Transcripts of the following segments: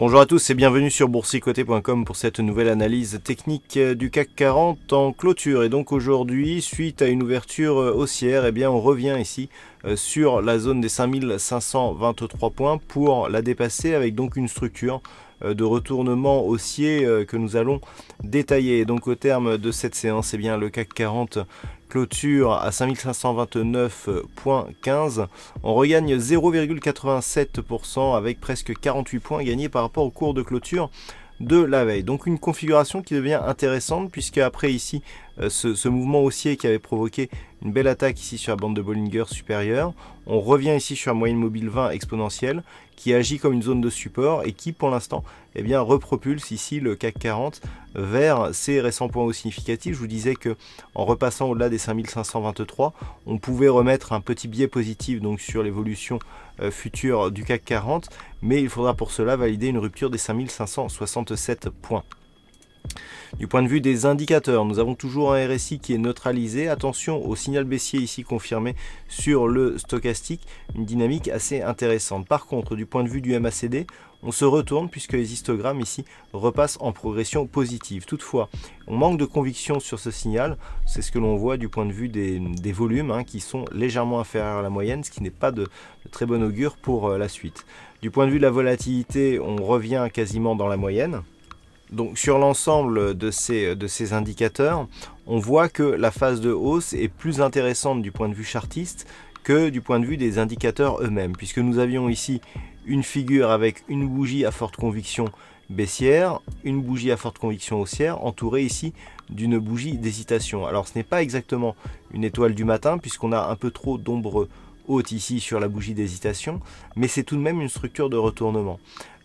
Bonjour à tous et bienvenue sur boursicoté.com pour cette nouvelle analyse technique du CAC 40 en clôture. Et donc aujourd'hui, suite à une ouverture haussière, eh bien on revient ici sur la zone des 5523 points pour la dépasser avec donc une structure de retournement haussier que nous allons détailler. Et donc au terme de cette séance, eh bien le CAC 40 clôture à 5529,15. On regagne 0,87% avec presque 48 points gagnés par rapport au cours de clôture de la veille. Donc une configuration qui devient intéressante puisque après ici ce mouvement haussier qui avait provoqué une belle attaque ici sur la bande de Bollinger supérieure, on revient ici sur la moyenne mobile 20 exponentielle qui agit comme une zone de support et qui pour l'instant repropulse ici le CAC 40 vers ses récents points hauts significatifs. Je vous disais que en repassant au-delà des 5523, on pouvait remettre un petit biais positif donc sur l'évolution future du CAC 40, mais il faudra pour cela valider une rupture des 5567 points. Du point de vue des indicateurs, nous avons toujours un RSI qui est neutralisé. Attention au signal baissier ici confirmé sur le stochastique, une dynamique assez intéressante. Par contre, du point de vue du MACD, on se retourne puisque les histogrammes ici repassent en progression positive. Toutefois, on manque de conviction sur ce signal. C'est ce que l'on voit du point de vue des volumes qui sont légèrement inférieurs à la moyenne, ce qui n'est pas de très bon augure pour la suite. Du point de vue de la volatilité, on revient quasiment dans la moyenne. Donc sur l'ensemble de ces indicateurs, on voit que la phase de hausse est plus intéressante du point de vue chartiste que du point de vue des indicateurs eux-mêmes, puisque nous avions ici une figure avec une bougie à forte conviction baissière, une bougie à forte conviction haussière, entourée ici d'une bougie d'hésitation. Alors ce n'est pas exactement une étoile du matin, puisqu'on a un peu trop d'ombre haute ici sur la bougie d'hésitation, mais c'est tout de même une structure de retournement.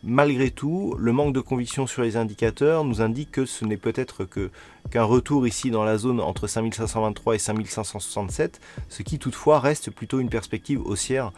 Malgré tout, le manque de conviction sur les indicateurs nous indique que ce n'est peut-être qu'un retour ici dans la zone entre 5523 et 5567, ce qui toutefois reste plutôt une perspective haussière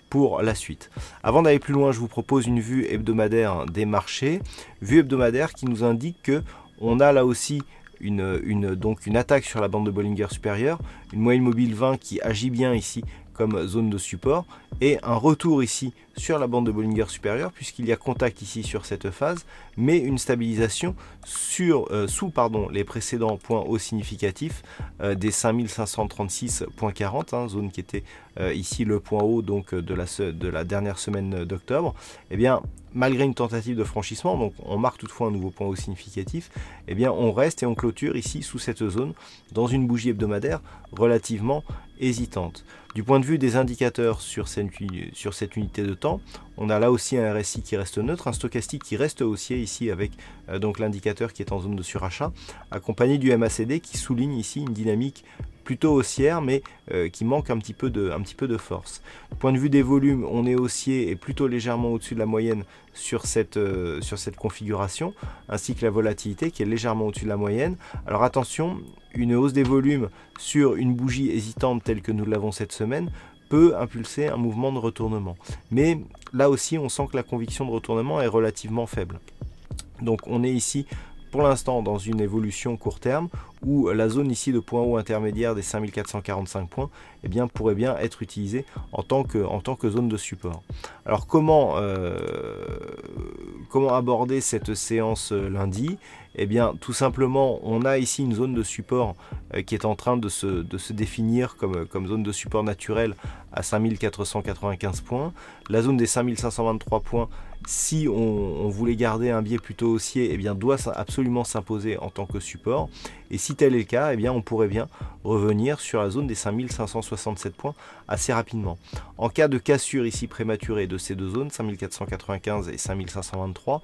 pour la suite. Avant d'aller plus loin, je vous propose une vue hebdomadaire des marchés, vue hebdomadaire qui nous indique que on a là aussi une attaque sur la bande de Bollinger supérieure, une moyenne mobile 20 qui agit bien ici comme zone de support et un retour ici sur la bande de Bollinger supérieure puisqu'il y a contact ici sur cette phase, mais une stabilisation sous les précédents points hauts significatifs des 5536,40, zone qui était ici le point haut donc de la dernière semaine d'octobre. Eh bien, malgré une tentative de franchissement, donc on marque toutefois un nouveau point haut significatif, eh bien on reste et on clôture ici sous cette zone dans une bougie hebdomadaire relativement hésitante. Du point de vue des indicateurs sur cette unité de temps, on a là aussi un RSI qui reste neutre, un stochastique qui reste haussier ici avec donc l'indicateur qui est en zone de surachat, accompagné du MACD qui souligne ici une dynamique plutôt haussière mais qui manque un petit peu de force. Du point de vue des volumes, on est haussier et plutôt légèrement au-dessus de la moyenne sur cette configuration, ainsi que la volatilité qui est légèrement au-dessus de la moyenne. Alors attention, une hausse des volumes sur une bougie hésitante telle que nous l'avons cette semaine peut impulser un mouvement de retournement. Mais là aussi, on sent que la conviction de retournement est relativement faible. Donc on est ici pour l'instant dans une évolution court terme où la zone ici de point haut intermédiaire des 5445 points pourrait bien être utilisée en tant que zone de support. Alors comment aborder cette séance lundi ? Tout simplement, on a ici une zone de support qui est en train de se définir comme zone de support naturelle à 5495 points. La zone des 5523 points, si on voulait garder un biais plutôt haussier, doit absolument s'imposer en tant que support. Et si tel est le cas, on pourrait bien revenir sur la zone des 5567 points assez rapidement. En cas de cassure ici prématurée de ces deux zones, 5495 et 5523,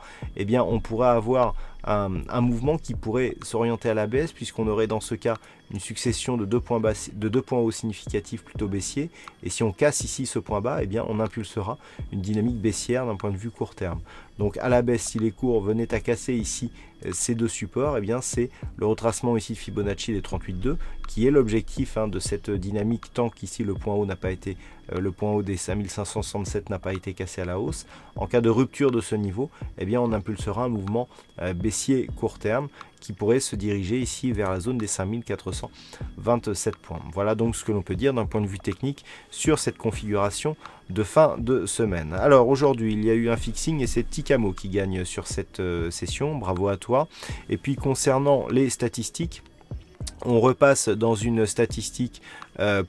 on pourrait avoir un mouvement qui pourrait s'orienter à la baisse puisqu'on aurait dans ce cas une succession de deux points hauts significatifs plutôt baissiers, et si on casse ici ce point bas, on impulsera une dynamique baissière d'un point de vue court terme. Donc à la baisse, si les cours venaient à casser ici ces deux supports, c'est le retracement ici de Fibonacci des 38,2 qui est l'objectif de cette dynamique tant qu'ici le point haut n'a pas été le point haut des 5567 n'a pas été cassé à la hausse. En cas de rupture de ce niveau, on impulsera un mouvement baissier court terme qui pourrait se diriger ici vers la zone des 5427 points. Voilà donc ce que l'on peut dire d'un point de vue technique sur cette configuration de fin de semaine. Alors aujourd'hui, il y a eu un fixing et c'est Tikamo qui gagne sur cette session. Bravo à toi. Et puis concernant les statistiques, on repasse dans une statistique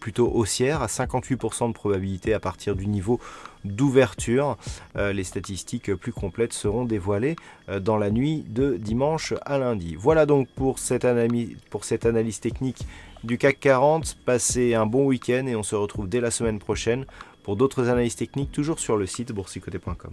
plutôt haussière à 58% de probabilité à partir du niveau d'ouverture. Les statistiques plus complètes seront dévoilées dans la nuit de dimanche à lundi. Voilà donc pour cette analyse technique du CAC 40. Passez un bon week-end et on se retrouve dès la semaine prochaine pour d'autres analyses techniques, toujours sur le site boursicoté.com.